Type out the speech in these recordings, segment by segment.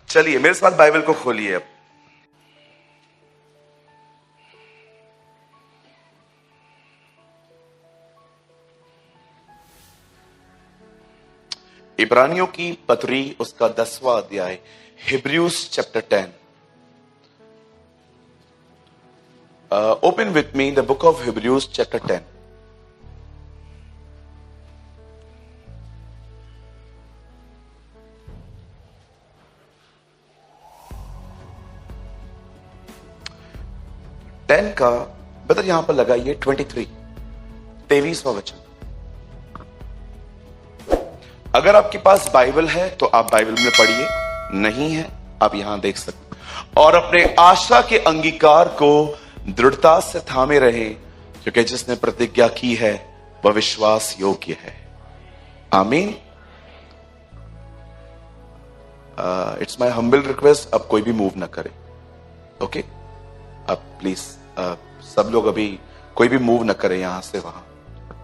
चलिए मेरे साथ बाइबल को खोलिए अब। इब्रानियों की पत्री उसका 10वां अध्याय, Hebrews chapter 10। Open with me the book of Hebrews chapter 10। Ten का बदल यहां पर लगाइए 23, 23वां वचन। अगर आपके पास बाइबल है तो आप बाइबल में पढ़िए, नहीं है आप यहां देख सकते। और अपने आशा के अंगीकार को दृढ़ता से थामे रहे, क्योंकि जिसने प्रतिज्ञा की है वह विश्वास योग्य है। आमीन। इट्स माय हम्बल रिक्वेस्ट, अब कोई भी मूव ना करे। ओके अब प्लीज सब लोग अभी कोई भी मूव ना करे यहां से वहां।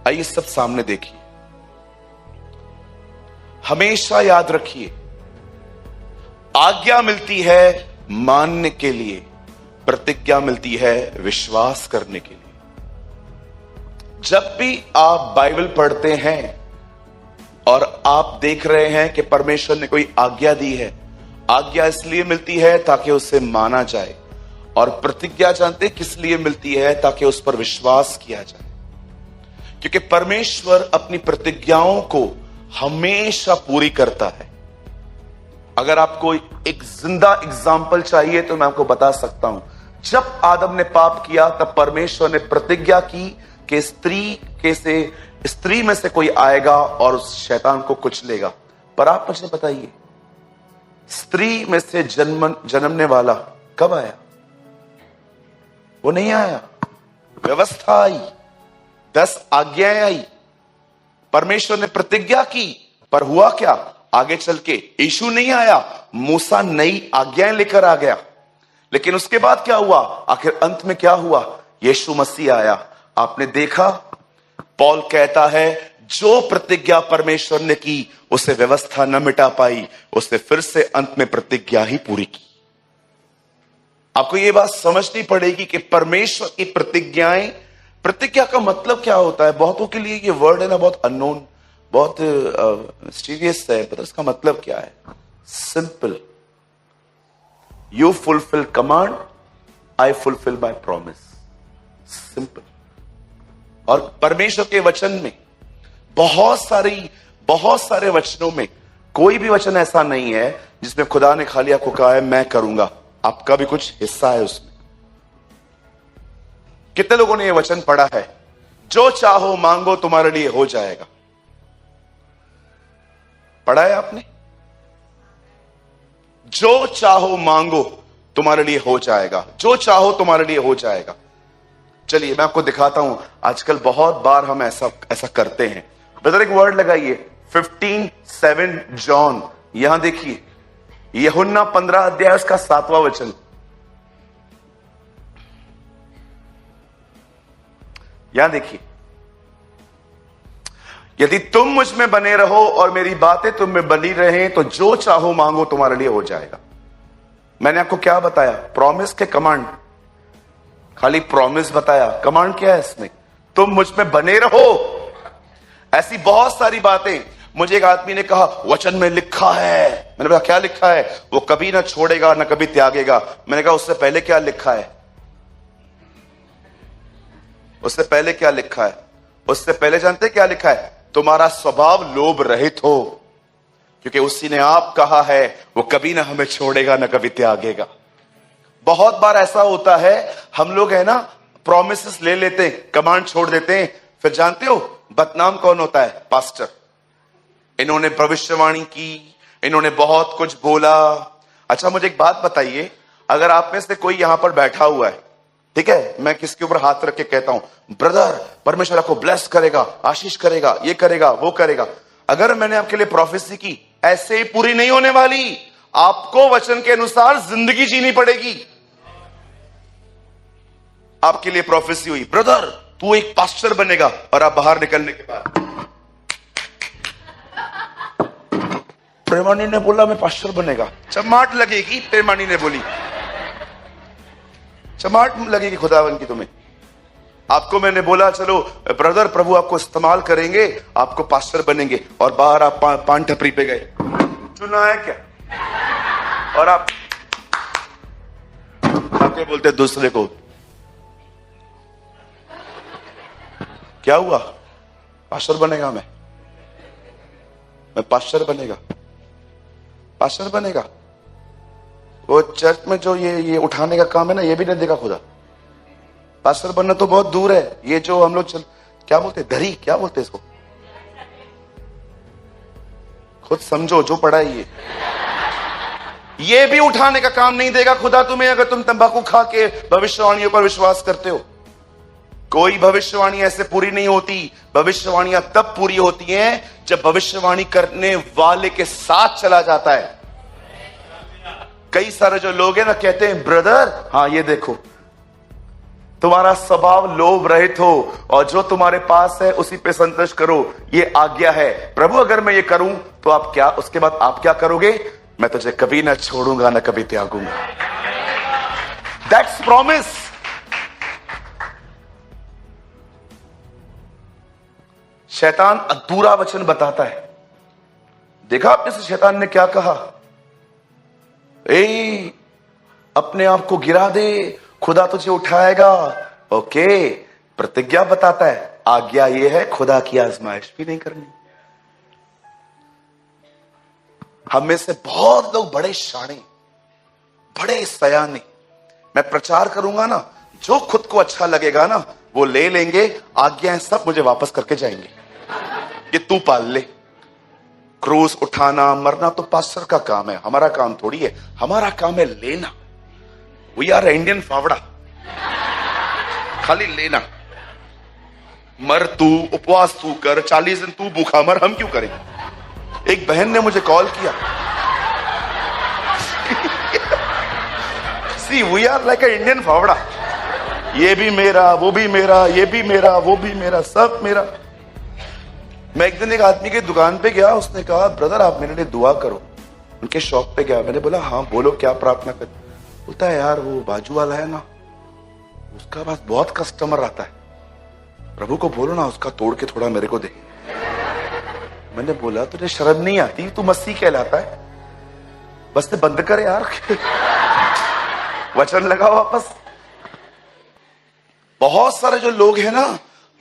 आइए सब सामने देखिए। हमेशा याद रखिए, आज्ञा मिलती है मानने के लिए, प्रतिज्ञा मिलती है विश्वास करने के लिए। जब भी आप बाइबल पढ़ते हैं और आप देख रहे हैं कि परमेश्वर ने कोई आज्ञा दी है, आज्ञा इसलिए मिलती है ताकि उसे माना जाए, और प्रतिज्ञा जानते किस लिए मिलती है? ताकि उस पर विश्वास किया जाए। क्योंकि परमेश्वर अपनी प्रतिज्ञाओं को हमेशा पूरी करता है। अगर आपको एक जिंदा एग्जाम्पल चाहिए तो मैं आपको बता सकता हूं। जब आदम ने पाप किया तब परमेश्वर ने प्रतिज्ञा की कि स्त्री में से कोई आएगा और उस शैतान को कुचलेगा। पर आप मुझे बताइए, स्त्री में से जन्मने वाला कब आया? वो नहीं आया। व्यवस्था आई, 10 आज्ञाएं आई, परमेश्वर ने प्रतिज्ञा की, पर हुआ क्या? आगे चल के यीशु नहीं आया, मूसा नई आज्ञाएं लेकर आ गया। लेकिन उसके बाद क्या हुआ? आखिर अंत में क्या हुआ? यीशु मसीह आया। आपने देखा, पौल कहता है जो प्रतिज्ञा परमेश्वर ने की उसे व्यवस्था न मिटा पाई, उसने फिर से अंत में प्रतिज्ञा ही पूरी की। आपको यह बात समझनी पड़ेगी कि परमेश्वर की प्रतिज्ञाएं, प्रतिज्ञा का मतलब क्या होता है? बहुतों के लिए ये वर्ड है ना बहुत अननोन, बहुत सीरियस है, पर इसका मतलब क्या है? Simple, you fulfil command, I fulfil my promise. Simple. और परमेश्वर के वचन में बहुत सारे वचनों में कोई भी वचन ऐसा नहीं है जिसमें खुदा ने खाली आपको कहा है मैं करूंगा। आपका भी कुछ हिस्सा है उसमें। कितने लोगों ने यह वचन पढ़ा है? जो चाहो मांगो तुम्हारे लिए हो जाएगा। पढ़ा है आपने? जो चाहो मांगो तुम्हारे लिए हो जाएगा, जो चाहो तुम्हारे लिए हो जाएगा। चलिए मैं आपको दिखाता हूं। आजकल बहुत बार हम ऐसा करते हैं। ब्रदर एक वर्ड लगाइए, 15:7 जॉन। यहां देखिए, यूहन्ना 15 अध्याय उसका 7वां वचन। यहां देखिए, यदि तुम मुझ में बने रहो और मेरी बातें तुम में बनी रहे तो जो चाहो मांगो तुम्हारे लिए हो जाएगा। मैंने आपको क्या बताया? प्रॉमिस के कमांड। खाली प्रॉमिस बताया, कमांड क्या है इसमें? तुम मुझ में बने रहो। ऐसी बहुत सारी बातें। मुझे एक आदमी ने कहा वचन में लिखा है। मैंने कहा क्या लिखा है? वो कभी ना छोड़ेगा ना कभी त्यागेगा। मैंने कहा उससे पहले क्या लिखा है? उससे पहले क्या लिखा है? उससे पहले जानते क्या लिखा है? तुम्हारा स्वभाव लोभ रहित हो, क्योंकि उसी ने आप कहा है वो कभी ना हमें छोड़ेगा ना कभी त्यागेगा। बहुत बार ऐसा होता है, हम लोग है ना प्रॉमिसेस ले लेते हैं, कमांड छोड़ देते हैं, फिर जानते हो बदनाम कौन होता है? पास्टर। इन्होंने भविष्यवाणी की, इन्होंने बहुत कुछ बोला। अच्छा मुझे एक बात बताइए, अगर आप में से कोई यहां पर बैठा हुआ है, ठीक है, मैं किसके ऊपर हाथ रख के कहता हूं ब्रदर परमेश्वर आपको ब्लेस करेगा, आशीष करेगा, ये करेगा वो करेगा। अगर मैंने आपके लिए प्रोफेसी की, ऐसे ही पूरी नहीं होने वाली। आपको वचन के अनुसार जिंदगी जीनी पड़ेगी। आपके लिए प्रोफेसी हुई, ब्रदर तू एक पास्टर बनेगा, और आप बाहर निकलने के बाद प्रेमानी ने बोला मैं पास्टर बनेगा। चमाट लगेगी, प्रेमानी ने बोली, चमाट लगेगी खुदावन की तुम्हें। आपको मैंने बोला चलो ब्रदर प्रभु आपको इस्तेमाल करेंगे, आपको पास्टर बनेंगे, और बाहर आप पान टपरी पे गए, चुना है क्या? और आप क्या बोलते दूसरे को, क्या हुआ? पास्टर बनेगा, मैं पास्टर बनेगा, पास्टर बनेगा। वो चर्च में जो ये उठाने का काम है ना, ये भी नहीं देखा खुदा। पास्टर बनना तो बहुत दूर है। ये जो हम लोग क्या बोलते, धरी क्या बोलते इसको, खुद समझो जो पढ़ा है ये भी उठाने का काम नहीं देगा खुदा तुम्हें, अगर तुम तंबाकू खा के भविष्यवाणियों पर विश्वास करते हो। कोई भविष्यवाणी ऐसे पूरी नहीं होती। भविष्यवाणियां तब पूरी होती हैं जब भविष्यवाणी करने वाले के साथ चला जाता है। कई सारे जो लोग हैं ना, कहते हैं ब्रदर हाँ ये देखो तुम्हारा स्वभाव लोभ रहित हो और जो तुम्हारे पास है उसी पे संतोष करो, ये आज्ञा है। प्रभु अगर मैं ये करूं तो आप क्या, उसके बाद आप क्या करोगे? मैं तुझे कभी ना छोड़ूंगा ना कभी त्यागूंगा। That's promise. शैतान अधूरा वचन बताता है। देखा आपने से शैतान ने क्या कहा? अपने आप को गिरा दे, खुदा तुझे उठाएगा। ओके, प्रतिज्ञा बताता है, आज्ञा ये है खुदा की आजमाइश भी नहीं करनी। हम में से बहुत लोग बड़े शाणे, बड़े सयाने, मैं प्रचार करूंगा ना, जो खुद को अच्छा लगेगा ना वो ले लेंगे, आज्ञाएं सब मुझे वापस करके जाएंगे, ये तू पाल ले। क्रूस उठाना मरना तो पास्टर का काम है, हमारा काम थोड़ी है। हमारा काम है लेना। वी आर इंडियन फावड़ा, खाली लेना। मर तू, उपवास तू कर, 40 दिन तू भूखा मर, हम क्यों करें? एक बहन ने मुझे कॉल किया, see we are like a Indian फावड़ा, ये भी मेरा, वो भी मेरा, ये भी मेरा, वो भी मेरा, सब मेरा। मैं एक दिन एक आदमी की दुकान पे गया, उसने कहा ब्रदर आप मेरे लिए दुआ करो। उनके शॉप पे गया, मैंने बोला हाँ बोलो क्या प्रार्थना कर। बोलता है यार वो बाजू वाला है ना, उसका पास बहुत कस्टमर आता है, प्रभु को बोलो ना उसका तोड़ के थोड़ा मेरे को दे। मैंने बोला तुझे शर्म नहीं आती, तू मसीह कहलाता है, बस ते बंद कर यार वचन लगाओ वापस। बहुत सारे जो लोग हैं ना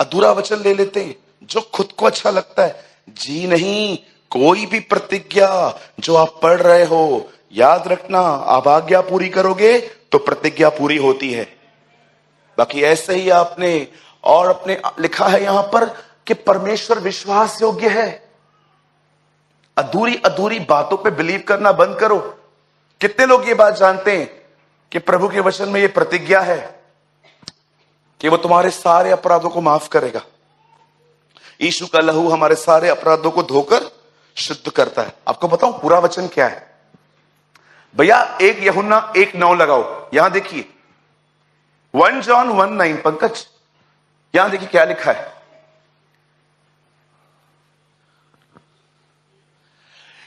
अधूरा वचन ले लेते हैं, जो खुद को अच्छा लगता है। जी नहीं, कोई भी प्रतिज्ञा जो आप पढ़ रहे हो, याद रखना आप आज्ञा पूरी करोगे तो प्रतिज्ञा पूरी होती है। बाकी ऐसे ही आपने और अपने लिखा है यहां पर कि परमेश्वर विश्वास योग्य है। अधूरी अधूरी बातों पे बिलीव करना बंद करो। कितने लोग ये बात जानते हैं कि प्रभु के वचन में ये प्रतिज्ञा है कि वो तुम्हारे सारे अपराधों को माफ करेगा। यीशु का लहू हमारे सारे अपराधों को धोकर शुद्ध करता है। आपको बताऊं पूरा वचन क्या है भैया? 1 यूहन्ना 1:9 लगाओ, यहां देखिए 1 जॉन 1:9। पंकज यहां देखिए क्या लिखा है।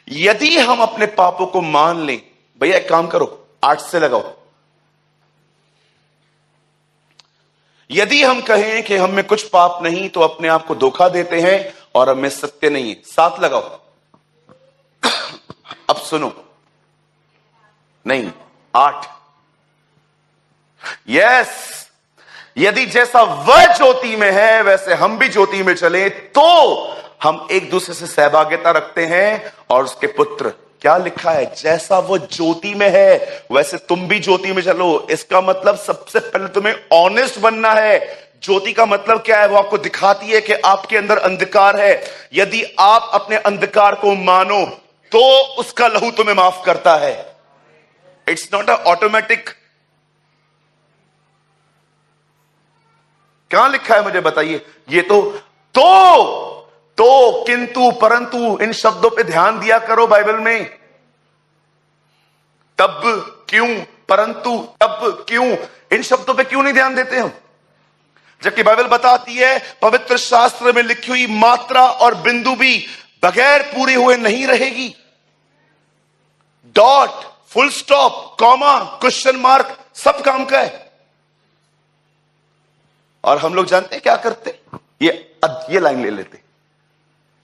यदि हम अपने पापों को मान लें, भैया एक काम करो 8 से लगाओ। यदि हम कहें कि हम में कुछ पाप नहीं तो अपने आप को धोखा देते हैं और हम में सत्य नहीं है। 7 लगाओ। अब सुनो, नहीं 8। यस, यदि जैसा वह ज्योति में है वैसे हम भी ज्योति में चले तो हम एक दूसरे से सहभागिता रखते हैं और उसके पुत्र। क्या लिखा है? जैसा वो ज्योति में है वैसे तुम भी ज्योति में चलो। इसका मतलब सबसे पहले तुम्हें ऑनेस्ट बनना है। ज्योति का मतलब क्या है? वो आपको दिखाती है कि आपके अंदर अंधकार है। यदि आप अपने अंधकार को मानो तो उसका लहू तुम्हें माफ करता है। It's not a automatic. क्या लिखा है मुझे बताइए? ये तो किंतु परंतु इन शब्दों पे ध्यान दिया करो बाइबल में। तब क्यों, परंतु तब क्यों, इन शब्दों पे क्यों नहीं ध्यान देते हम? जबकि बाइबल बताती है पवित्र शास्त्र में लिखी हुई मात्रा और बिंदु भी बगैर पूरे हुए नहीं रहेगी। Dot, full stop, comma, question mark, सब काम का है। और हम लोग जानते हैं क्या करते, ये लाइन ले लेते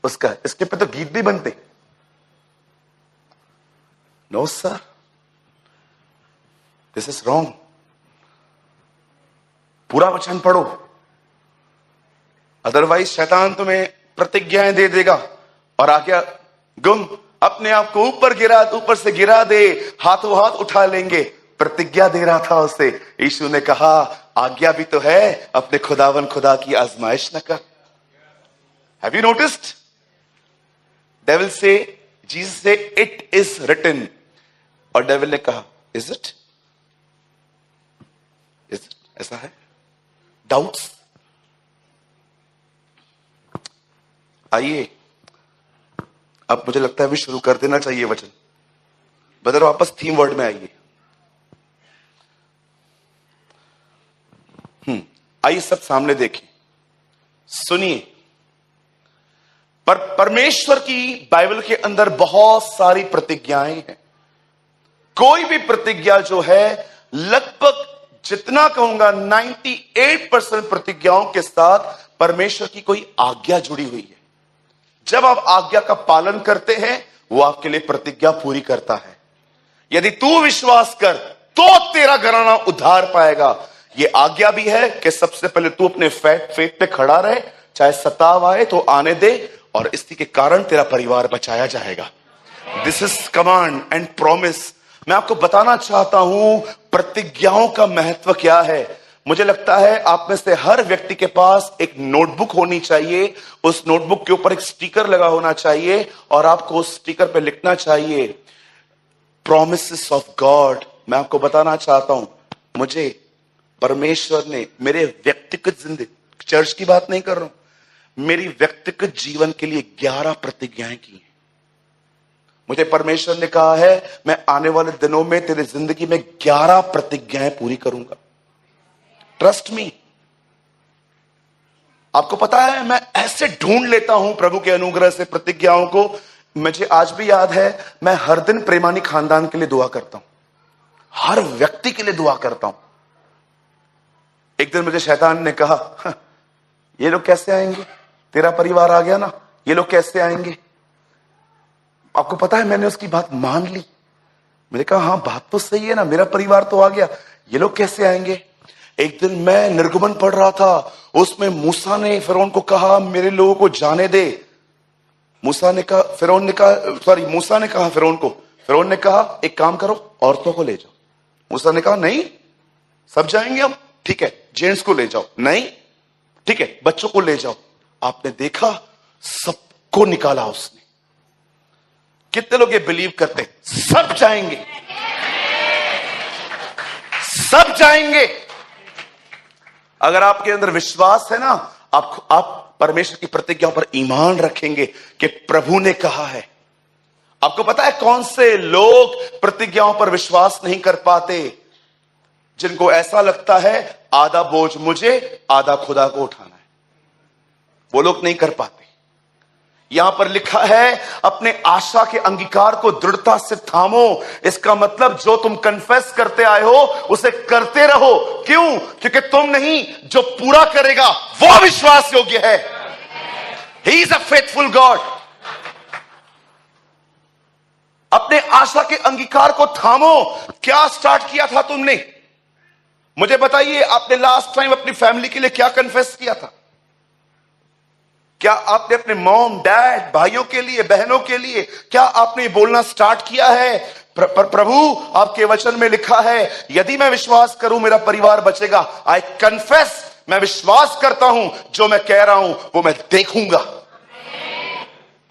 उसका, इसके पे तो गीत भी बनते। No sir, this is wrong. पूरा वचन पढ़ो, अदरवाइज शैतान तुम्हें प्रतिज्ञाएं दे देगा और आज्ञा गुम, अपने आप को ऊपर से गिरा दे, हाथों हाथ उठा लेंगे। प्रतिज्ञा दे रहा था उसे, यीशु ने कहा आज्ञा भी तो है, अपने खुदावन खुदा की आजमाइश न कर। Have you noticed? डेविल से, जीसस से इट इज रिटन, और डेविल ने कहा इज इट, ऐसा है? डाउट्स? आइए अब मुझे लगता है भी शुरू कर देना चाहिए वचन। बदर वापस थीम वर्ड में आइए। आइए सब सामने देखिए, सुनिए। पर परमेश्वर की बाइबल के अंदर बहुत सारी प्रतिज्ञाएं हैं। कोई भी प्रतिज्ञा जो है, लगभग जितना कहूंगा 98% प्रतिज्ञाओं के साथ परमेश्वर की कोई आज्ञा जुड़ी हुई है। जब आप आज्ञा का पालन करते हैं, वो आपके लिए प्रतिज्ञा पूरी करता है। यदि तू विश्वास कर तो तेरा घराना उद्धार पाएगा। ये आज्ञा भी है कि सबसे पहले तू अपने फेथ पे खड़ा रहे, चाहे सताव आए तो आने दे, और इसी के कारण तेरा परिवार बचाया जाएगा। This is command and promise. मैं आपको बताना चाहता हूं प्रतिज्ञाओं का महत्व क्या है। मुझे लगता है आप में से हर व्यक्ति के पास एक नोटबुक होनी चाहिए, उस नोटबुक के ऊपर एक स्टिकर लगा होना चाहिए, और आपको उस स्टिकर पे लिखना चाहिए प्रॉमिसेस ऑफ गॉड। मैं आपको बताना चाहता हूं, मुझे परमेश्वर ने मेरे व्यक्तिगत जिंदगी, चर्च की बात नहीं कर रहा हूं, मेरी व्यक्तिगत जीवन के लिए 11 प्रतिज्ञाएं की हैं। मुझे परमेश्वर ने कहा है मैं आने वाले दिनों में तेरी जिंदगी में 11 प्रतिज्ञाएं पूरी करूंगा। Trust me. आपको पता है मैं ऐसे ढूंढ लेता हूं प्रभु के अनुग्रह से प्रतिज्ञाओं को। मुझे आज भी याद है, मैं हर दिन प्रेमानी खानदान के लिए दुआ करता हूं, हर व्यक्ति के लिए दुआ करता हूं। एक दिन मुझे शैतान ने कहा ये लोग कैसे आएंगे, तेरा परिवार आ गया ना, ये लोग कैसे आएंगे। आपको पता है मैंने उसकी बात मान ली। मैंने कहा हाँ बात तो सही है ना, मेरा परिवार तो आ गया, ये लोग कैसे आएंगे। एक दिन मैं निर्गमन पढ़ रहा था, उसमें मूसा ने फिरौन को कहा मेरे लोगों को जाने दे। मूसा ने कहा फिरौन ने कहा एक काम करो, औरतों को ले जाओ। मूसा ने कहा नहीं, सब जाएंगे हम, ठीक है जेंट्स को ले जाओ, नहीं ठीक है बच्चों को ले जाओ। आपने देखा सबको निकाला उसने। कितने लोग ये बिलीव करते हैं सब जाएंगे, सब जाएंगे। अगर आपके अंदर विश्वास है ना, आप परमेश्वर की प्रतिज्ञाओं पर ईमान रखेंगे कि प्रभु ने कहा है। आपको पता है कौन से लोग प्रतिज्ञाओं पर विश्वास नहीं कर पाते? जिनको ऐसा लगता है आधा बोझ मुझे, आधा खुदा को उठाना है, वो लोग नहीं कर पाते। यहां पर लिखा है अपने आशा के अंगीकार को दृढ़ता से थामो। इसका मतलब जो तुम कन्फेस करते आए हो उसे करते रहो। क्यों? क्योंकि तुम नहीं, जो पूरा करेगा वो विश्वास योग्य है। He is a faithful God. अपने आशा के अंगीकार को थामो। क्या स्टार्ट किया था तुमने? मुझे बताइए, आपने लास्ट टाइम अपनी फैमिली के लिए क्या कन्फेस किया था? क्या आपने अपने मॉम डैड, भाइयों के लिए, बहनों के लिए क्या आपने बोलना स्टार्ट किया है? प्रभु आपके वचन में लिखा है यदि मैं विश्वास करूं मेरा परिवार बचेगा। आई कन्फेस, मैं विश्वास करता हूं जो मैं कह रहा हूं वो मैं देखूंगा।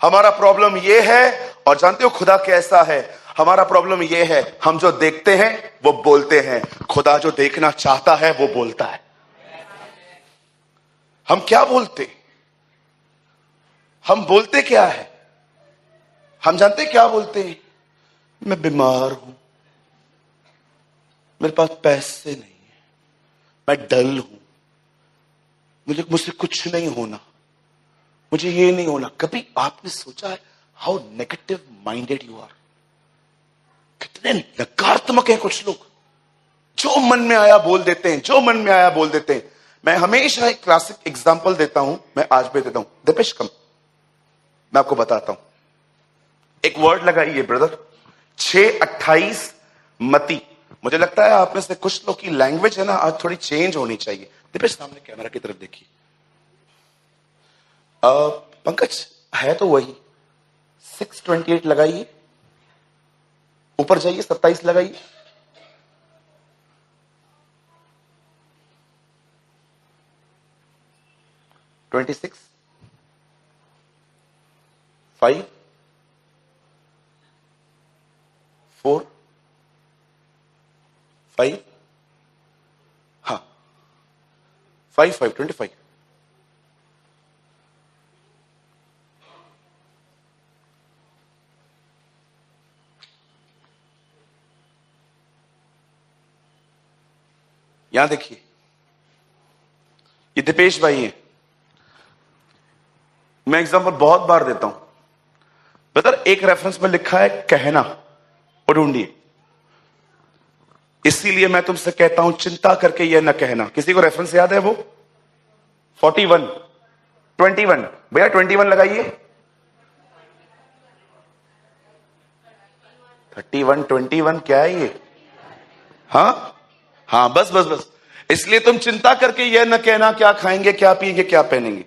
हमारा प्रॉब्लम यह है, और जानते हो खुदा कैसा है? हमारा प्रॉब्लम यह है हम जो देखते हैं वो बोलते हैं, खुदा जो देखना चाहता है वो बोलता है। हम क्या बोलते? हम बोलते क्या है? हम जानते क्या बोलते हैं? मैं बीमार हूं, मेरे पास पैसे नहीं है, मैं डल हूं, मुझसे कुछ नहीं होना, मुझे ये नहीं होना। कभी आपने सोचा है how negative minded you are? कितने नकारात्मक हैं कुछ लोग, जो मन में आया बोल देते हैं, जो मन में आया बोल देते हैं। मैं हमेशा एक क्लासिक एग्जांपल देता हूं, मैं आज भी देता हूं। दीपेश कम, मैं आपको बताता हूं। एक वर्ड लगाइए ब्रदर, 6:28 मती। मुझे लगता है आप में से कुछ लोग की लैंग्वेज है ना आज थोड़ी चेंज होनी चाहिए। दीपेश सामने कैमरा की तरफ देखिए। पंकज है तो वही 6:28 लगाइए, ऊपर जाइए 27 लगाइए। ट्वेंटी 5 4 5 हाँ 5 25। यहां देखिए, ये दीपेश भाई है। मैं एग्जांपल बहुत बार देता हूं ब्रदर। एक रेफरेंस में लिखा है कहना, और ढूंढिए। इसीलिए मैं तुमसे कहता हूं चिंता करके यह न कहना। किसी को रेफरेंस याद है वो? 41 21 भैया 21 लगाइए। 31 21 क्या है ये? हाँ बस बस बस। इसलिए तुम चिंता करके यह न कहना क्या खाएंगे, क्या पिएंगे, क्या पहनेंगे।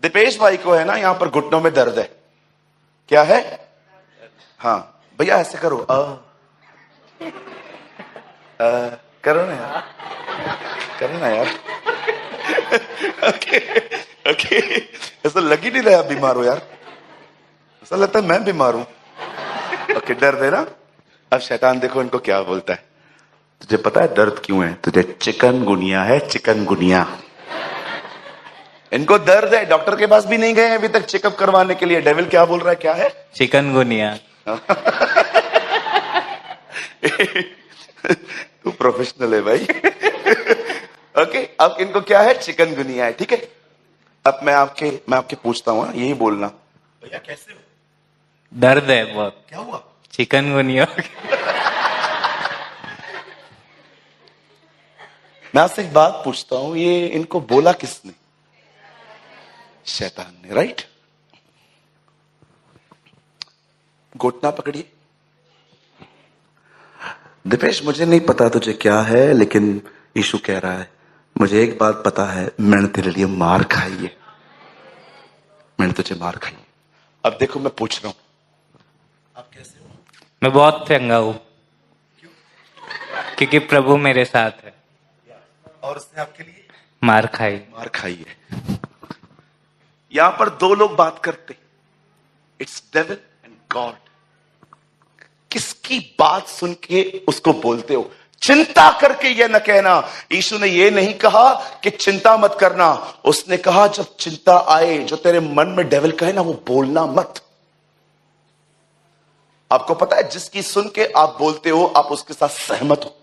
दीपेश भाई को है ना यहां पर घुटनों में दर्द है। क्या है? हाँ भैया ऐसे करो, करो ना यार, करो ना यार। ओके ओके, ऐसा लग ही नहीं रहा बीमार हो यार, ऐसा लगता है मैं बीमार हूं। ओके, दर्द है ना। अब शैतान देखो इनको क्या बोलता है। तुझे पता है दर्द क्यों है? तुझे चिकनगुनिया है, चिकनगुनिया। इनको दर्द है, डॉक्टर के पास भी नहीं गए अभी तक चेकअप करवाने के लिए। डेविल क्या बोल रहा है? क्या है? चिकनगुनिया। तू प्रोफेशनल है भाई। ओके, अब इनको क्या है? चिकनगुनिया है। ठीक है, अब मैं आपके पूछता हूं, यही बोलना। भैया कैसे हो? दर्द है बहुत। क्या हुआ? चिकनगुनिया। मैं आपसे एक बात पूछता हूं, ये इनको बोला किसने? शैतान ने, राइट? घुटना पकड़िए। दीपेश मुझे नहीं पता तुझे क्या है, लेकिन यीशु कह रहा है मुझे एक बात पता है, मैंने तेरे लिए मार खाई है, मैंने तुझे मार खाई। अब देखो मैं पूछ रहा हूं, आप कैसे हो? मैं बहुत चंगा हूं। क्यों? क्योंकि प्रभु मेरे साथ है और उसने आपके लिए मार खाई है। यहां पर दो लोग बात करते, इट्स डेविल एंड गॉड। किसकी बात सुन के उसको बोलते हो? चिंता करके यह न कहना। यीशु ने यह नहीं कहा कि चिंता मत करना, उसने कहा जब चिंता आए, जो तेरे मन में डेविल कहे ना, वो बोलना मत। आपको पता है जिसकी सुन के आप बोलते हो, आप उसके साथ सहमत हो।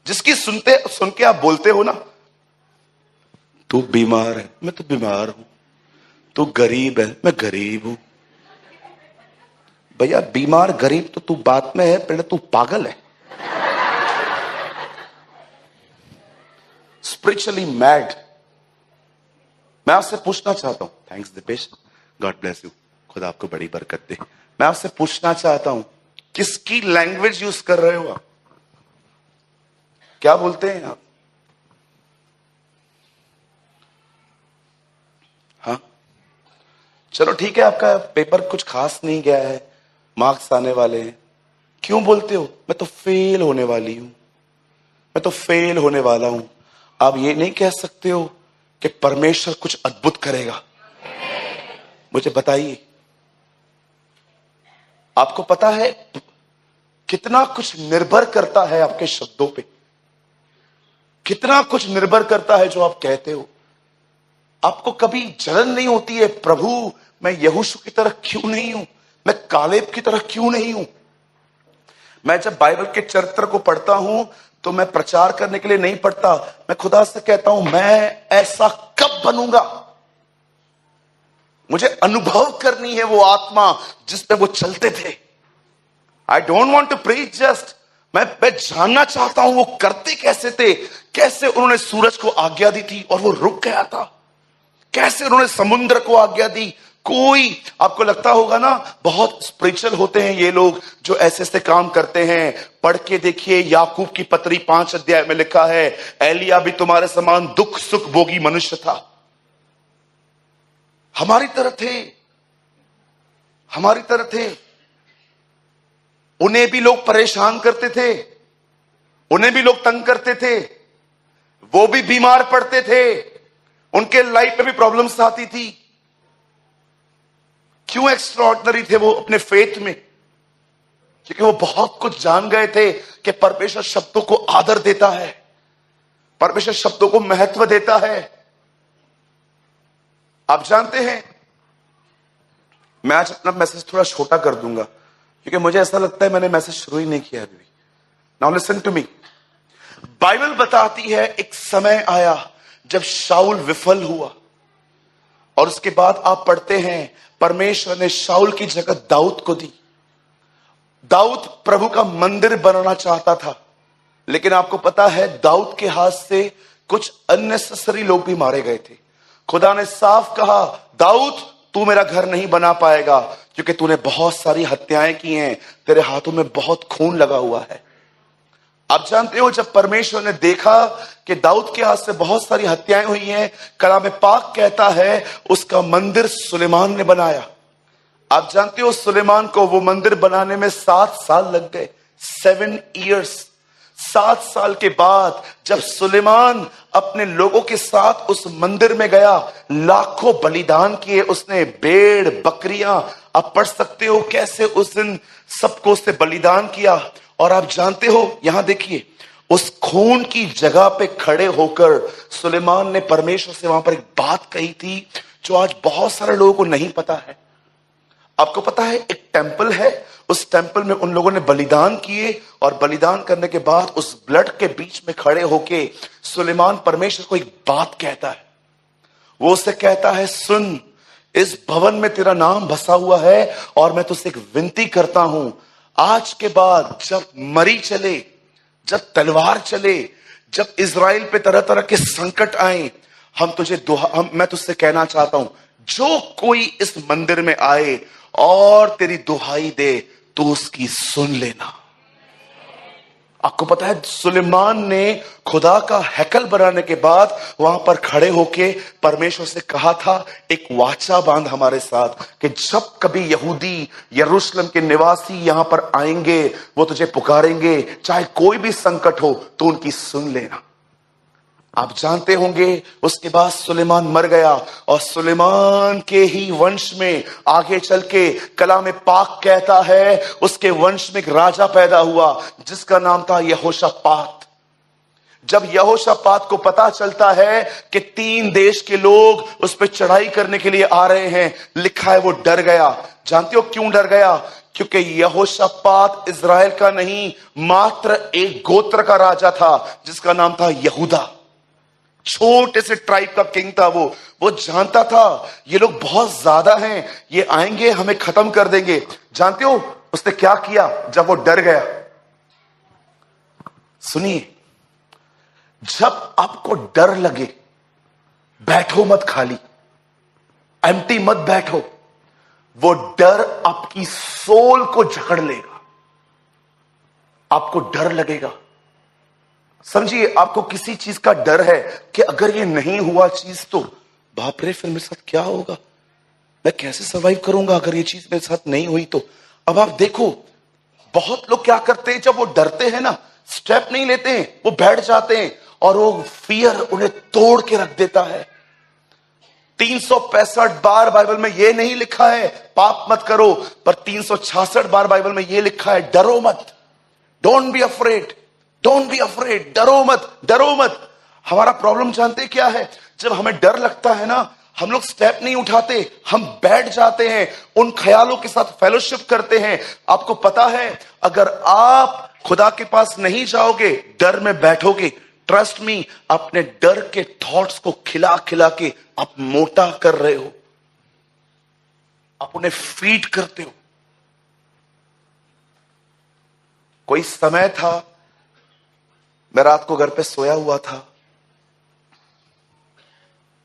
जिसकी सुन के आप बोलते हो ना, तू बीमार है, मैं तो बीमार हूं। तू गरीब है, मैं गरीब हूं। भैया बीमार गरीब तो तू बात में है, पहले तू पागल है, स्पिरिचुअली मैड। मैं आपसे पूछना चाहता हूं, thanks Dipesh, God bless you, खुदा आपको बड़ी बरकत दे। मैं आपसे पूछना चाहता हूं, किसकी लैंग्वेज यूज कर रहे हो आप? क्या बोलते हैं आप? हाँ चलो ठीक है, आपका पेपर कुछ खास नहीं गया है, मार्क्स आने वाले हैं, क्यों बोलते हो मैं तो फेल होने वाली हूं, मैं तो फेल होने वाला हूं? आप ये नहीं कह सकते हो कि परमेश्वर कुछ अद्भुत करेगा? मुझे बताइए, आपको पता है कितना कुछ निर्भर करता है आपके शब्दों पे, कितना कुछ निर्भर करता है जो आप कहते हो। आपको कभी जलन नहीं होती है, प्रभु मैं यहोशू की तरह क्यों नहीं हूं, मैं कालेब की तरह क्यों नहीं हूं? मैं जब बाइबल के चरित्र को पढ़ता हूं तो मैं प्रचार करने के लिए नहीं पढ़ता, मैं खुदा से कहता हूं मैं ऐसा कब बनूंगा, मुझे अनुभव करनी है वो आत्मा जिसमें वो चलते थे। I don't want to preach just, मैं जानना चाहता हूं वो करते कैसे थे, कैसे उन्होंने सूरज को आज्ञा दी थी और वो रुक गया था, कैसे उन्होंने समुद्र को आज्ञा दी। कोई आपको लगता होगा ना बहुत स्पिरिचुअल होते हैं ये लोग जो ऐसे ऐसे काम करते हैं। पढ़ के देखिए, याकूब की पत्री 5 अध्याय में लिखा है, एलिया भी तुम्हारे समान दुख सुख भोगी मनुष्य था। हमारी तरह थे, हमारी तरह थे। उन्हें भी लोग परेशान करते थे, उन्हें भी लोग तंग करते थे, वो भी बीमार पड़ते थे, उनके लाइफ में भी प्रॉब्लम्स आती थी। क्यों एक्स्ट्राऑर्डिनरी थे वो अपने फेथ में? क्योंकि वो बहुत कुछ जान गए थे कि परमेश्वर शब्दों को आदर देता है, परमेश्वर शब्दों को महत्व देता है। आप जानते हैं, मैं आज अपना मैसेज थोड़ा छोटा कर दूंगा क्योंकि मुझे ऐसा लगता है मैंने मैसेज शुरू ही नहीं किया अभी। Now listen to me. Bible बताती है एक समय आया जब शाऊल विफल हुआ और उसके बाद आप पढ़ते हैं परमेश्वर ने शाऊल की जगह दाऊद को दी। दाऊद प्रभु का मंदिर बनाना चाहता था, लेकिन आपको पता है दाऊद के हाथ से कुछ अननेसेसरी लोग भी मारे गए थे। खुदा ने साफ कहा, दाऊद तू मेरा घर नहीं बना पाएगा क्योंकि तूने बहुत सारी हत्याएं की हैं, तेरे हाथों में बहुत खून लगा हुआ है। आप जानते हो जब परमेश्वर ने देखा कि दाऊद के हाथ से बहुत सारी हत्याएं हुई हैं, कलाम पाक कहता है उसका मंदिर सुलेमान ने बनाया। आप जानते हो सुलेमान को वो मंदिर बनाने में 7 साल लग गए, 7 years। 7 साल के बाद जब सुलेमान अपने लोगों के साथ उस मंदिर में गया, लाखों बलिदान किए उसने, भेड़ बकरियां। आप पढ़ सकते हो कैसे उस दिन सबको उसने बलिदान किया। और आप जानते हो, यहां देखिए, उस खून की जगह पे खड़े होकर सुलेमान ने परमेश्वर से वहां पर एक बात कही थी जो आज बहुत सारे लोगों को नहीं पता है। आपको पता है एक टेंपल है, उस टेंपल में उन लोगों ने बलिदान किए और बलिदान करने के बाद उस ब्लड के बीच में खड़े होके सुलेमान परमेश्वर को एक बात कहता है। वो उसे कहता है, सुन, इस भवन में तेरा नाम बसा हुआ है और मैं तुझसे एक विनती करता हूं, आज के बाद जब मरी चले, जब तलवार चले, जब इजराइल पे तरह तरह के संकट आए, मैं तुझसे कहना चाहता हूं, जो कोई इस मंदिर में आए और तेरी दुहाई दे तो उसकी सुन लेना। आपको पता है सुलेमान ने खुदा का हैकल बनाने के बाद वहां पर खड़े होके परमेश्वर से कहा था, एक वाचा बांध हमारे साथ कि जब कभी यहूदी यरूशलेम के निवासी यहां पर आएंगे वो तुझे पुकारेंगे, चाहे कोई भी संकट हो तो उनकी सुन लेना। आप जानते होंगे उसके बाद सुलेमान मर गया और सुलेमान के ही वंश में आगे चल के कलाम पाक कहता है उसके वंश में एक राजा पैदा हुआ जिसका नाम था यहोशापात। जब यहोशापात को पता चलता है कि 3 देश के लोग उस पर चढ़ाई करने के लिए आ रहे हैं, लिखा है वो डर गया। जानते हो क्यों डर गया? क्योंकि यहोशापात इजराइल का नहीं, मात्र एक गोत्र का राजा था जिसका नाम था यहूदा। छोटे से ट्राइब का किंग था वो जानता था ये लोग बहुत ज्यादा हैं, ये आएंगे हमें खत्म कर देंगे। जानते हो उसने क्या किया जब वो डर गया? सुनिए, जब आपको डर लगे बैठो मत, खाली एम्प्टी मत बैठो। वो डर आपकी सोल को जकड़ लेगा, आपको डर लगेगा। समझिए, आपको किसी चीज का डर है कि अगर ये नहीं हुआ चीज तो बाप रे फिर मेरे साथ क्या होगा, मैं कैसे सरवाइव करूंगा अगर ये चीज मेरे साथ नहीं हुई तो। अब आप देखो बहुत लोग क्या करते हैं, जब वो डरते हैं ना, स्टेप नहीं लेते हैं, वो बैठ जाते हैं और वो फियर उन्हें तोड़ के रख देता है। 365 बार बाइबल में ये नहीं लिखा है पाप मत करो, पर 366 बार बाइबल में ये लिखा है डरो मत। Don't be afraid, don't be afraid, डरो मत, डरो मत। हमारा प्रॉब्लम जानते क्या है? जब हमें डर लगता है ना, हम लोग स्टेप नहीं उठाते, हम बैठ जाते हैं, उन ख्यालों के साथ फेलोशिप करते हैं। आपको पता है अगर आप खुदा के पास नहीं जाओगे, डर में बैठोगे, ट्रस्ट मी, अपने डर के थॉट्स को खिला खिला के आप मोटा कर रहे हो। आप उन्हें फीड करते हो। कोई समय था, मैं रात को घर पे सोया हुआ था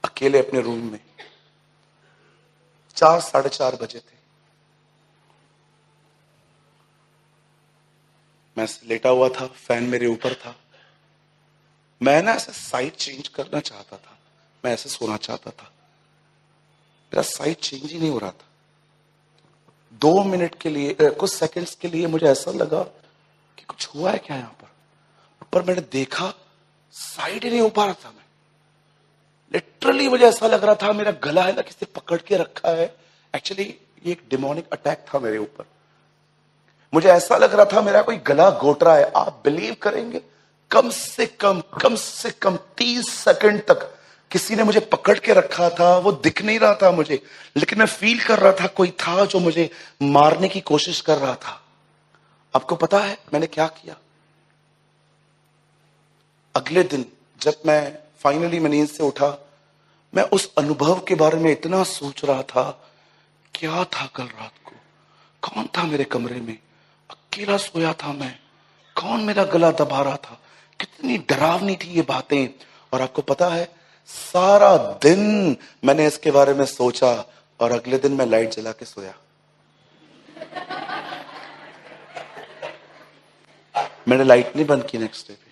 अकेले अपने रूम में, 4 साढ़े 4 बजे थे। मैं लेटा हुआ था, फैन मेरे ऊपर था। मैं ना ऐसे साइड चेंज करना चाहता था, मैं ऐसे सोना चाहता था, मेरा साइड चेंज ही नहीं हो रहा था। 2 मिनट के लिए, कुछ सेकंड्स के लिए मुझे ऐसा लगा कि कुछ हुआ है क्या यहां पर मैंने देखा साइड ही नहीं हो पा रहा था। मैं लिटरली, मुझे ऐसा लग रहा था मेरा गला है ना किसी पकड़ के रखा है। एक्चुअली ये एक डिमोनिक अटैक था मेरे ऊपर। मुझे ऐसा लग रहा था मेरा कोई गला घोट रहा है। आप बिलीव करेंगे, कम से कम 30 सेकंड तक किसी ने मुझे पकड़ के रखा था। वो दिख नहीं रहा था मुझे, लेकिन मैं फील कर रहा था कोई था जो मुझे मारने की कोशिश कर रहा था। आपको पता है मैंने क्या किया? अगले दिन जब मैं फाइनली नींद से उठा, मैं उस अनुभव के बारे में इतना सोच रहा था। क्या था कल रात को? कौन था मेरे कमरे में? अकेला सोया था मैं। कौन मेरा गला दबा रहा था? कितनी डरावनी थी ये बातें। और आपको पता है, सारा दिन मैंने इसके बारे में सोचा और अगले दिन मैं लाइट जला के सोया। मैंने लाइट नहीं बंद की नेक्स्ट डे पे।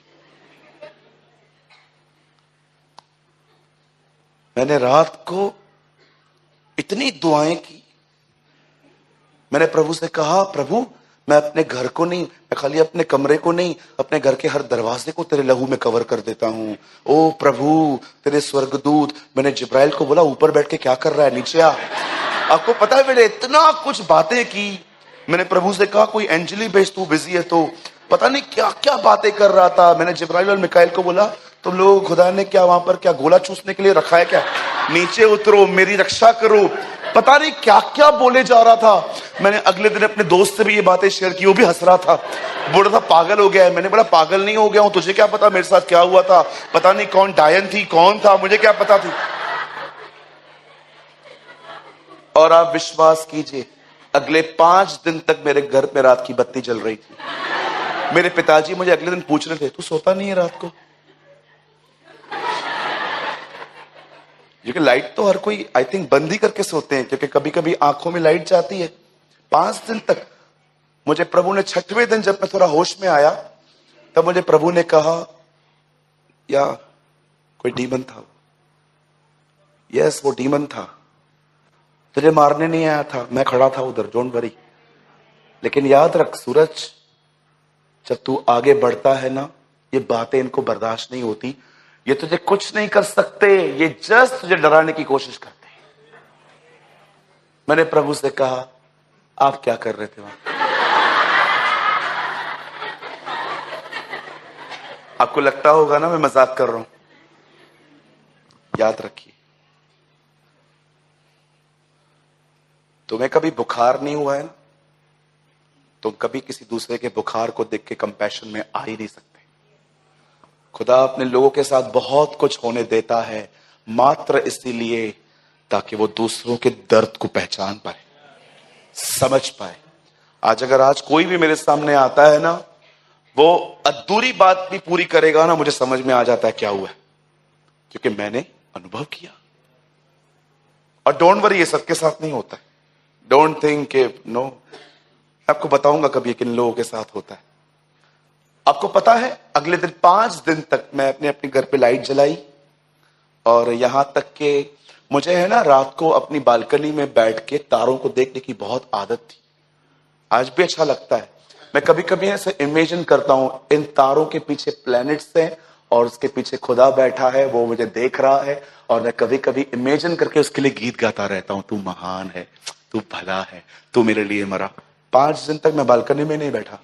मैंने रात को इतनी दुआएं की। मैंने प्रभु से कहा, प्रभु मैं अपने घर को नहीं, मैं खाली अपने कमरे को नहीं, अपने घर के हर दरवाजे को तेरे लहू में कवर कर देता हूं। ओ प्रभु, तेरे स्वर्गदूत, मैंने जिब्राइल को बोला ऊपर बैठ के क्या कर रहा है, नीचे आ। आपको पता है मैंने इतना कुछ बातें की। मैंने प्रभु से कहा कोई एंजली भेज, तू बिजी है तो। पता नहीं क्या क्या बातें कर रहा था। मैंने जिब्राइल और मिकाइल को बोला तुम लोग खुदा ने क्या वहां पर क्या गोला चूसने के लिए रखा है क्या? नीचे उतरो, मेरी रक्षा करो। पता नहीं क्या क्या बोले जा रहा था। मैंने अगले दिन अपने दोस्त से भी ये बातें शेयर की, वो भी हंस रहा था, बोल रहा था पागल हो गया है। मैंने बोला पागल नहीं हो गया हूं, तुझे क्या पता मेरे साथ क्या हुआ था? पता नहीं कौन डायन थी, कौन था, मुझे क्या पता थी। और आप विश्वास कीजिए, अगले 5 दिन तक मेरे घर में रात की बत्ती जल रही थी। मेरे पिताजी मुझे अगले दिन पूछ रहे थे तू सोता नहीं है रात को? क्योंकि लाइट तो हर कोई आई थिंक बंद ही करके सोते हैं, क्योंकि कभी कभी आंखों में लाइट जाती है। 5 दिन तक मुझे प्रभु ने, 6वें दिन जब मैं थोड़ा होश में आया, तब मुझे प्रभु ने कहा या कोई डीमन था। यस, वो डीमन था, तुझे मारने नहीं आया था, मैं खड़ा था उधर, डोंट वरी। लेकिन याद रख सूरज, जब तू आगे बढ़ता है ना, ये बातें इनको बर्दाश्त नहीं होती। ये तुझे कुछ नहीं कर सकते, ये जस्ट तुझे डराने की कोशिश करते हैं। मैंने प्रभु से कहा आप क्या कर रहे थे वहां? आपको लगता होगा ना मैं मजाक कर रहा हूं। याद रखिए, तुम्हें कभी बुखार नहीं हुआ है ना, तुम कभी किसी दूसरे के बुखार को देख के कंपैशन में आ ही नहीं सकते। खुदा अपने लोगों के साथ बहुत कुछ होने देता है, मात्र इसीलिए ताकि वो दूसरों के दर्द को पहचान पाए, समझ पाए। आज कोई भी मेरे सामने आता है ना, वो अधूरी बात भी पूरी करेगा ना, मुझे समझ में आ जाता है क्या हुआ है, क्योंकि मैंने अनुभव किया। और डोंट वरी, ये सबके साथ नहीं होता है। डोंट थिंक के नो, आपको बताऊंगा कभी किन लोगों के साथ होता है। आपको पता है, अगले दिन 5 दिन तक मैं अपने घर पे लाइट जलाई, और यहां तक के मुझे है ना रात को अपनी बालकनी में बैठ के तारों को देखने की बहुत आदत थी। आज भी अच्छा लगता है। मैं कभी कभी ऐसे इमेजिन करता हूं, इन तारों के पीछे प्लैनेट्स हैं और उसके पीछे खुदा बैठा है, वो मुझे देख रहा है, और मैं कभी कभी इमेजिन करके उसके लिए गीत गाता रहता हूं, तू महान है, तू भला है, तू मेरे लिए मरा। 5 दिन तक मैं बालकनी में नहीं बैठा,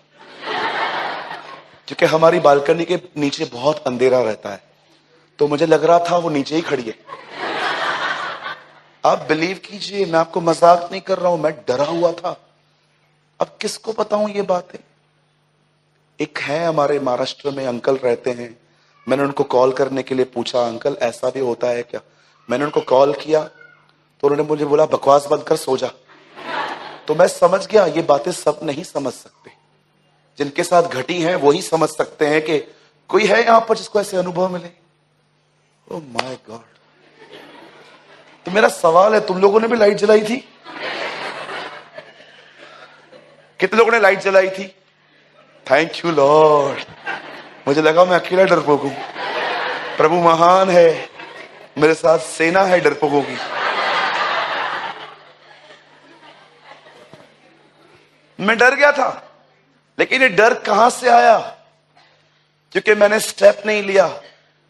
क्योंकि हमारी बालकनी के नीचे बहुत अंधेरा रहता है, तो मुझे लग रहा था वो नीचे ही खड़ी है। आप बिलीव कीजिए, मैं आपको मजाक नहीं कर रहा हूं, मैं डरा हुआ था। अब किसको बताऊं ये बातें? एक है हमारे महाराष्ट्र में अंकल रहते हैं, मैंने उनको कॉल करने के लिए पूछा, अंकल ऐसा भी होता है क्या? मैंने उनको कॉल किया तो उन्होंने मुझे बोला बकवास बंद कर, सो जा। तो मैं समझ गया ये बातें सब नहीं समझ सकते, जिनके साथ घटी हैं वही समझ सकते हैं कि कोई है यहां पर जिसको ऐसे अनुभव मिले। Oh my God. तो मेरा सवाल है, तुम लोगों ने भी लाइट जलाई थी? कितने लोगों ने लाइट जलाई थी? Thank you Lord. मुझे लगा मैं अकेला डरपोक हूं। प्रभु महान है, मेरे साथ सेना है डरपोकों की। मैं डर गया था, लेकिन ये डर कहां से आया? क्योंकि मैंने स्टेप नहीं लिया,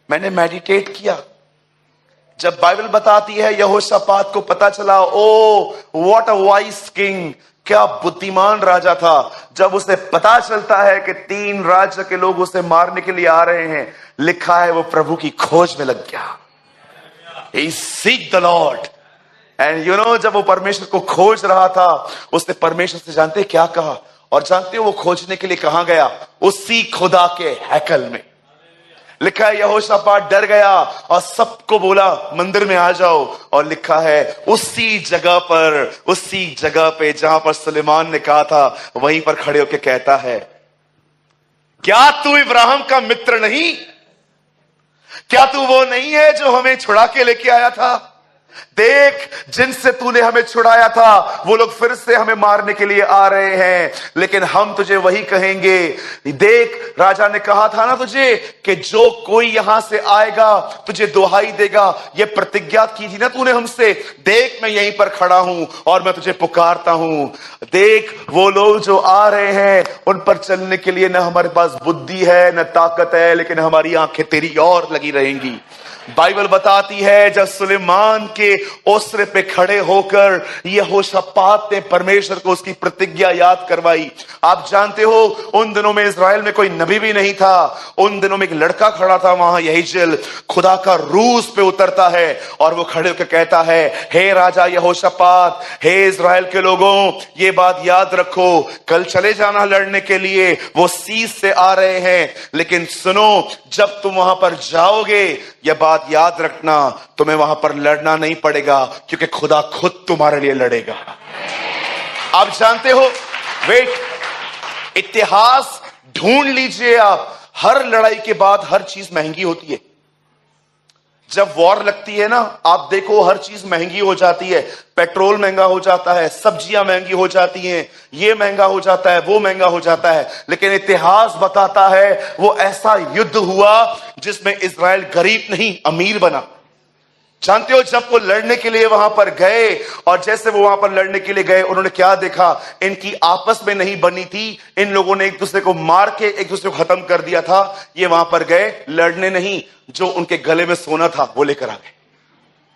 मैंने मेडिटेट किया। जब बाइबल बताती है यहोशापात को पता चला, oh what a wise king, क्या बुद्धिमान राजा था। जब उसे पता चलता है कि 3 राज्य के लोग उसे मारने के लिए आ रहे हैं, लिखा है वो प्रभु की खोज में लग गया। He seek the Lord. And you know, जब वो परमेश्वर को खोज रहा था, उसने परमेश्वर से जानते क्या कहा? और जानते हो वो खोजने के लिए कहां गया? उसी खुदा के हैकल में। लिखा है यहोशापात डर गया और सबको बोला मंदिर में आ जाओ। और लिखा है उसी जगह पे जहां पर सुलेमान ने कहा था, वहीं पर खड़े होकर कहता है, क्या तू इब्राहिम का मित्र नहीं? क्या तू वो नहीं है जो हमें छुड़ा के लेके आया था? देख, जिनसे तूने हमें छुड़ाया था वो लोग फिर से हमें मारने के लिए आ रहे हैं, लेकिन हम तुझे वही कहेंगे। देख, राजा ने कहा था ना तुझे कि जो कोई यहां से आएगा तुझे दुहाई देगा। ये प्रतिज्ञा की थी ना तूने हमसे। देख, मैं यहीं पर खड़ा हूं और मैं तुझे पुकारता हूं। देख, वो लोग जो आ रहे हैं उन पर चलने के लिए न हमारे पास बुद्धि है न ताकत है, लेकिन हमारी आंखें तेरी ओर लगी रहेंगी। बाइबल बताती है जब सुलेमान के ओसरे पे खड़े होकर यहोशापात ने परमेश्वर को उसकी प्रतिज्ञा याद करवाई। आप जानते हो उन दिनों में इज़राइल में कोई नबी भी नहीं था। उन दिनों में एक लड़का खड़ा था वहां, यहीजेल। खुदा का रूह उस पे उतरता है और वो खड़े होकर कहता है, हे राजा यहोशापात, हे इज़राइल के लोगों, ये बात याद रखो, कल चले जाना लड़ने के लिए, वो सीस से आ रहे हैं, लेकिन सुनो, जब तुम वहां पर जाओगे यह बात याद रखना, तुम्हें वहां पर लड़ना नहीं पड़ेगा, क्योंकि खुदा खुद तुम्हारे लिए लड़ेगा। आप जानते हो, वेट, इतिहास ढूंढ लीजिए आप, हर लड़ाई के बाद हर चीज महंगी होती है। जब वॉर लगती है ना, आप देखो हर चीज महंगी हो जाती है। पेट्रोल महंगा हो जाता है, सब्जियां महंगी हो जाती हैं, ये महंगा हो जाता है, वो महंगा हो जाता है। लेकिन इतिहास बताता है वो ऐसा युद्ध हुआ जिसमें इज़राइल गरीब नहीं अमीर बना। जानते हो, जब वो लड़ने के लिए वहां पर गए और जैसे वो वहां पर लड़ने के लिए गए, उन्होंने क्या देखा? इनकी आपस में नहीं बनी थी, इन लोगों ने एक दूसरे को मार के एक दूसरे को खत्म कर दिया था। ये वहां पर गए लड़ने नहीं, जो उनके गले में सोना था वो लेकर आ गए।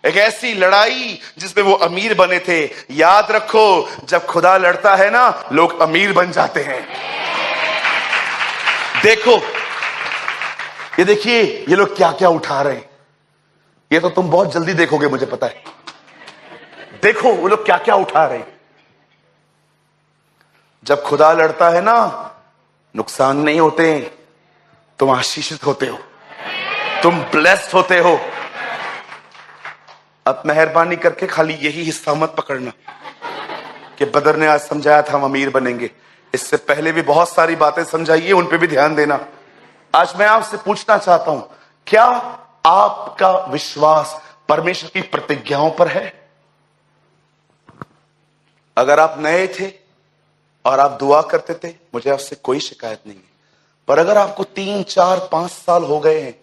एक ऐसी लड़ाई जिसमें वो अमीर बने थे। याद रखो, जब खुदा लड़ता है ना, लोग अमीर बन जाते हैं। देखो, ये देखिए, ये लोग क्या क्या उठा रहे हैं। ये तो तुम बहुत जल्दी देखोगे, मुझे पता है। देखो वो लोग क्या क्या उठा रहे हैं। जब खुदा लड़ता है ना, नुकसान नहीं होते, तुम आशीषित होते हो, तुम ब्लेस्ड होते हो। अब मेहरबानी करके खाली यही हिस्सा मत पकड़ना कि बदर ने आज समझाया था हम अमीर बनेंगे। इससे पहले भी बहुत सारी बातें समझाइए, उन पे भी ध्यान देना। आज मैं आपसे पूछना चाहता हूं, क्या आपका विश्वास परमेश्वर की प्रतिज्ञाओं पर है? अगर आप नए थे और आप दुआ करते थे, मुझे आपसे कोई शिकायत नहीं है। पर अगर आपको 3, 4, 5 साल हो गए हैं,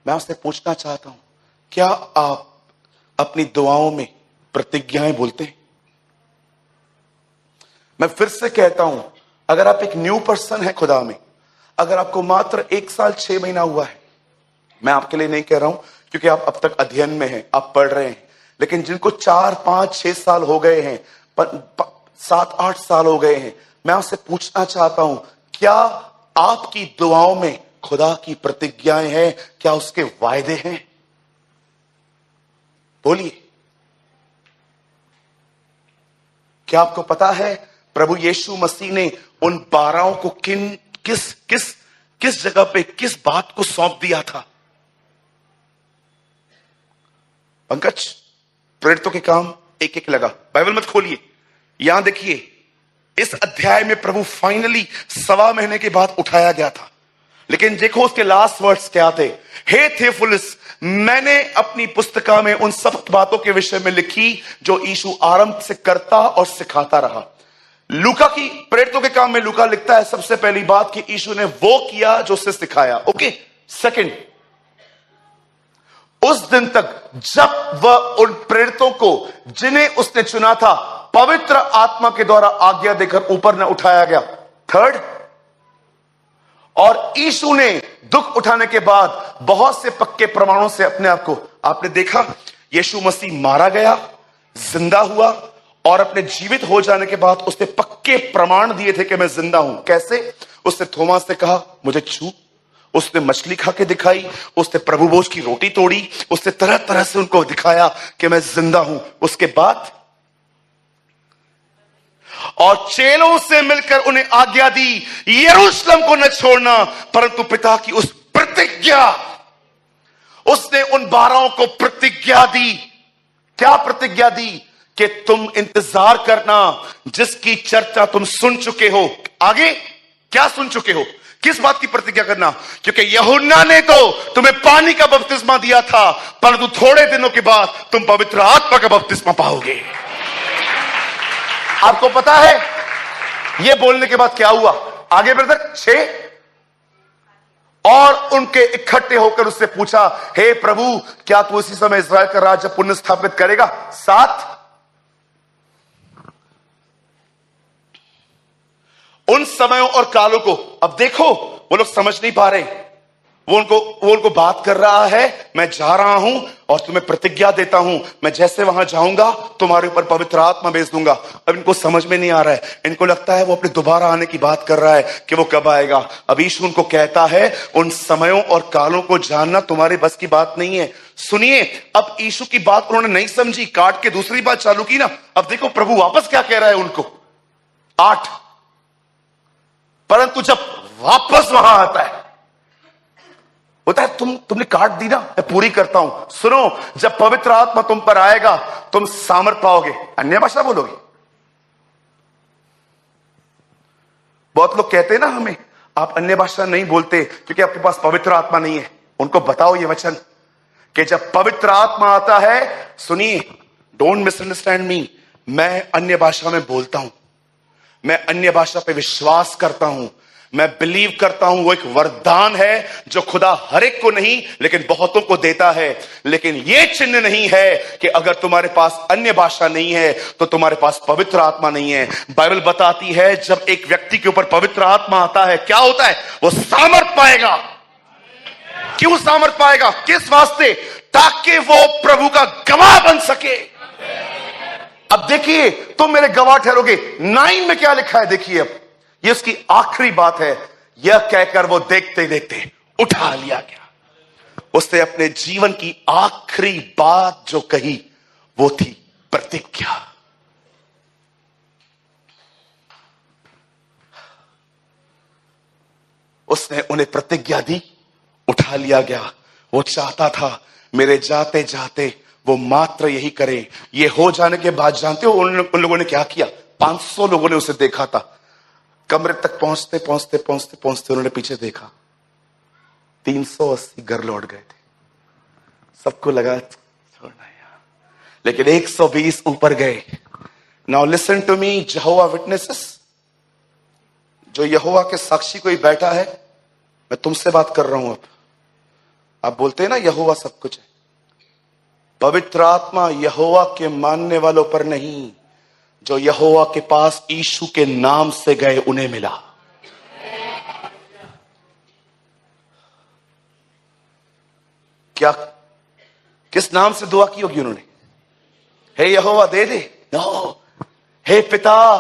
मैं आपसे पूछना चाहता हूं, क्या आप अपनी दुआओं में प्रतिज्ञाएं बोलते हैं? मैं फिर से कहता हूं, अगर आप एक न्यू पर्सन है खुदा में, अगर आपको मात्र 1 साल 6 महीना हुआ है, मैं आपके लिए नहीं कह रहा हूं क्योंकि आप अब तक अध्ययन में हैं, आप पढ़ रहे हैं, लेकिन जिनको 4, 5, 6 साल हो गए हैं, 7, 8 साल हो गए हैं, मैं आपसे पूछना चाहता हूं, क्या आपकी दुआओं में खुदा की प्रतिज्ञाएं हैं? क्या उसके वायदे हैं? बोलिए। क्या आपको पता है प्रभु यीशु मसीह ने उन 12 को किस जगह पे किस बात को सौंप दिया था? पंकज, प्रेरितों के काम 1-1 लगा। बाइबल मत खोलिए, यहां देखिए, इस अध्याय में प्रभु फाइनली 1.25 महीने के बाद उठाया गया था। लेकिन देखो उसके लास्ट वर्ड्स क्या थे। हे थियोफिलस, मैंने अपनी पुस्तिका में उन सब बातों के विषय में लिखी जो यीशु आरंभ से करता और सिखाता रहा। लूका की प्रेरितों के काम में लूका लिखता है सबसे पहली बात कि यीशु ने वो किया जो उससे सिखाया। ओके, सेकंड, उस दिन तक जब वह उन प्रेरितों को जिन्हें उसने चुना था पवित्र आत्मा के द्वारा आज्ञा देकर ऊपर न उठाया गया। थर्ड, और यीशु ने दुख उठाने के बाद बहुत से पक्के प्रमाणों से अपने आप को, आपने देखा यीशु मसीह मारा गया, जिंदा हुआ और अपने जीवित हो जाने के बाद उसने पक्के प्रमाण दिए थे कि मैं जिंदा हूं। कैसे? उसने थोमा से कहा मुझे छू, उसने मछली खा के दिखाई, उसने प्रभु भोज की रोटी तोड़ी, उसने तरह तरह से उनको दिखाया कि मैं जिंदा हूं। उसके बाद और चेलों से मिलकर उन्हें आज्ञा दी यरूशलेम को न छोड़ना परंतु पिता की उस प्रतिज्ञा, उसने उन 12 को प्रतिज्ञा दी। क्या प्रतिज्ञा दी? कि तुम इंतजार करना जिसकी चर्चा तुम सुन चुके हो। आगे क्या सुन चुके हो? किस बात की प्रतिज्ञा करना? क्योंकि यूहन्ना ने तो तुम्हें पानी का बपतिस्मा दिया था परंतु थोड़े दिनों के बाद तुम पवित्र आत्मा का बपतिस्मा पाओगे। आपको पता है यह बोलने के बाद क्या हुआ? आगे ब्रदर 6, और उनके इकट्ठे होकर उससे पूछा हे प्रभु, क्या तू इसी समय इस्राएल का राज्य पुनः स्थापित करेगा? 7, उन समयों और कालों को, अब देखो वो लोग समझ नहीं पा रहे, वो उनको बात कर रहा है मैं जा रहा हूं और तुम्हें प्रतिज्ञा देता हूं मैं जैसे वहां जाऊंगा तुम्हारे ऊपर पवित्र आत्मा भेज दूंगा। अब इनको समझ में नहीं आ रहा है, इनको लगता है वो अपने दोबारा आने की बात कर रहा है कि वो कब आएगा। अब यीशु उनको कहता है उन समयों और कालों को जानना तुम्हारे बस की बात नहीं है। सुनिए, अब यीशु की बात उन्होंने नहीं समझी, काट के दूसरी बात चालू की ना। अब देखो प्रभु वापस क्या कह रहा है उनको। 8, परंतु जब वापस वहां आता है होता है तुमने काट दी ना, मैं पूरी करता हूं। सुनो, जब पवित्र आत्मा तुम पर आएगा तुम सामर्थ पाओगे, अन्य भाषा बोलोगे। बहुत लोग कहते हैं ना हमें आप अन्य भाषा नहीं बोलते क्योंकि आपके पास पवित्र आत्मा नहीं है। उनको बताओ ये वचन कि जब पवित्र आत्मा आता है, सुनिए, डोंट मिसअंडरस्टैंड मी, मैं अन्य भाषा में बोलता हूं, मैं अन्य भाषा पे विश्वास करता हूं, मैं बिलीव करता हूं वो एक वरदान है जो खुदा हर एक को नहीं लेकिन बहुतों को देता है। लेकिन यह चिन्ह नहीं है कि अगर तुम्हारे पास अन्य भाषा नहीं है तो तुम्हारे पास पवित्र आत्मा नहीं है। बाइबल बताती है जब एक व्यक्ति के ऊपर पवित्र आत्मा आता है क्या होता है? वो सामर्थ पाएगा। क्यों सामर्थ पाएगा? किस वास्ते? ताकि वो प्रभु का गवाह बन सके। अब देखिए तुम मेरे गवाह ठहरोगे। 9 में क्या लिखा है देखिए, अब ये उसकी आखिरी बात है। यह कहकर वो देखते देखते उठा लिया गया। उसने अपने जीवन की आखिरी बात जो कही वो थी प्रतिज्ञा। उसने उन्हें प्रतिज्ञा दी, उठा लिया गया। वो चाहता था मेरे जाते जाते वो मात्र यही करे। ये हो जाने के बाद जानते हो उन लोगों ने क्या किया? 500 लोगों ने उसे देखा था। कमरे तक पहुंचते पहुंचते पहुंचते पहुंचते उन्होंने पीछे देखा, 380 घर लौट गए थे। सबको लगा छोड़ना यार, लेकिन 120 ऊपर गए। Now listen to me, Jehovah witnesses, जो यहोवा के साक्षी कोई बैठा है, मैं तुमसे बात कर रहा हूं। अब आप बोलते हैं ना यहोवा सब कुछ है। पवित्र आत्मा यहोवा के मानने वालों पर नहीं, जो यहोवा के पास यीशु के नाम से गए उन्हें मिला। क्या किस नाम से दुआ की होगी उन्होंने? हे यहोवा दे दे? नो, हे पिता,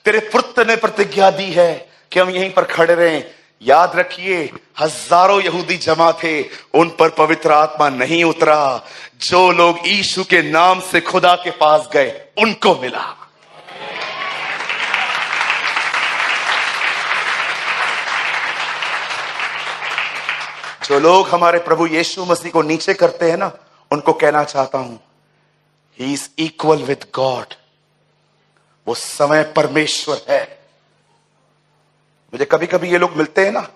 तेरे पुत्र ने प्रतिज्ञा दी है कि हम यहीं पर खड़े रहें। याद रखिए, हजारों यहूदी जमा थे, उन पर पवित्र आत्मा नहीं उतरा। जो लोग यीशु के नाम से खुदा के पास गए उनको मिला। जो लोग हमारे प्रभु यीशु मसीह को नीचे करते हैं ना, उनको कहना चाहता हूं he is equal with God. वो समय परमेश्वर है, मुझे कभी कभी ये लोग मिलते हैं ना,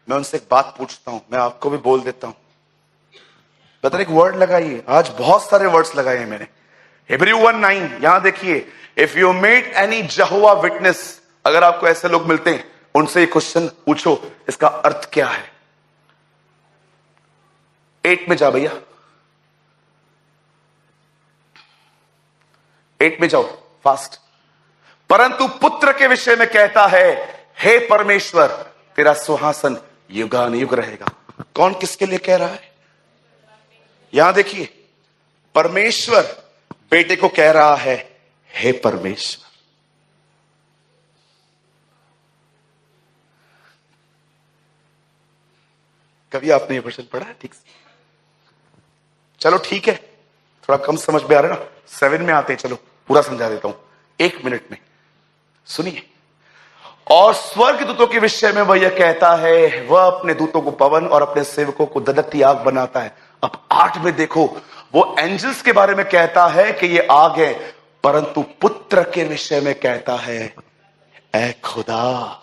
मैं उनसे एक बात पूछता हूं, मैं आपको भी बोल देता हूं। बता एक वर्ड लगाइए, आज बहुत सारे वर्ड्स लगाए हैं मैंने। हिब्रू 1:9 यहां देखिए, if you met any Jehovah witness, अगर आपको ऐसे लोग मिलते हैं उनसे ये क्वेश्चन पूछो, इसका अर्थ क्या है। 8 में जा भैया, 8 में जाओ फास्ट। परंतु पुत्र के विषय में कहता है, हे परमेश्वर तेरा सिंहासन युगानुयुग रहेगा। कौन किसके लिए कह रहा है? यहां देखिए, परमेश्वर बेटे को कह रहा है, हे परमेश्वर। कभी आपने ये वचन पढ़ा है ठीक से? चलो ठीक है, थोड़ा कम समझ में आ रहा है ना, 7 में आते हैं, चलो पूरा समझा देता हूं 1 मिनट में। सुनिए, और स्वर्ग दूतों के विषय में वह यह कहता है, वह अपने दूतों को पवन और अपने सेवकों को ददकती आग बनाता है। अब 8 में देखो, वो एंजल्स के बारे में कहता है कि ये आग है, परंतु पुत्र के विषय में कहता है, ऐ खुदा।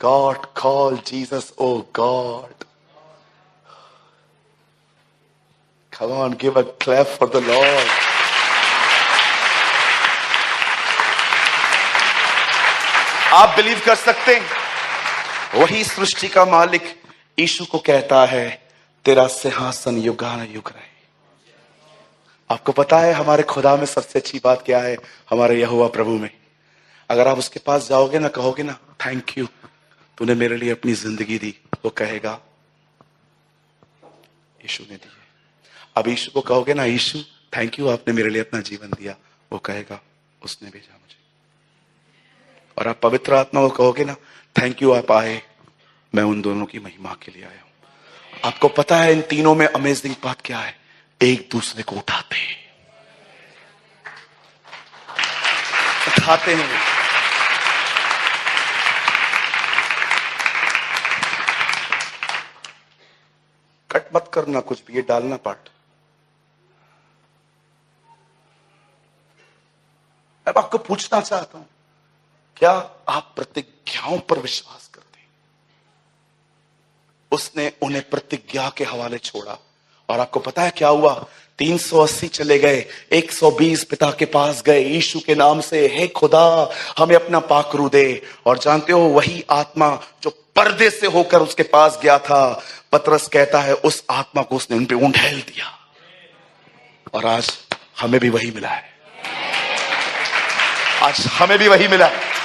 God called Jesus, oh God. Come on, give a clap for the Lord. आप बिलीव कर सकते हैं, वही सृष्टि का मालिक यीशु को कहता है, तेरा सिंहासन युगानुयुग रहे। आपको पता है हमारे खुदा में सबसे अच्छी बात क्या है? हमारे यहोवा प्रभु में, अगर आप उसके पास जाओगे ना, कहोगे ना, थैंक यू तूने मेरे लिए अपनी जिंदगी दी, वो कहेगा यीशु ने दी है। अब यीशु को कहोगे ना, यीशु थैंक यू आपने मेरे लिए अपना जीवन दिया, वो कहेगा उसने भेजा मुझे। और आप पवित्र आत्मा को कहोगे ना, थैंक यू आप आए, मैं उन दोनों की महिमा के लिए आया हूं। आपको पता है इन तीनों में अमेजिंग बात क्या है? एक दूसरे को उठाते हैं। कट मत करना कुछ भी, ये डालना पार्ट। अब आपको पूछना चाहता हूं, क्या आप प्रतिज्ञाओं पर विश्वास करते हैं? उसने उन्हें प्रतिज्ञा के हवाले छोड़ा, और आपको पता है क्या हुआ? 380 चले गए, 120 पिता के पास गए यीशु के नाम से, हे खुदा हमें अपना पाखरू दे। और जानते हो, वही आत्मा जो पर्दे से होकर उसके पास गया था, पतरस कहता है उस आत्मा को उसने उन पे उंडेल दिया, और आज हमें भी वही मिला है। आज हमें भी वही मिला है।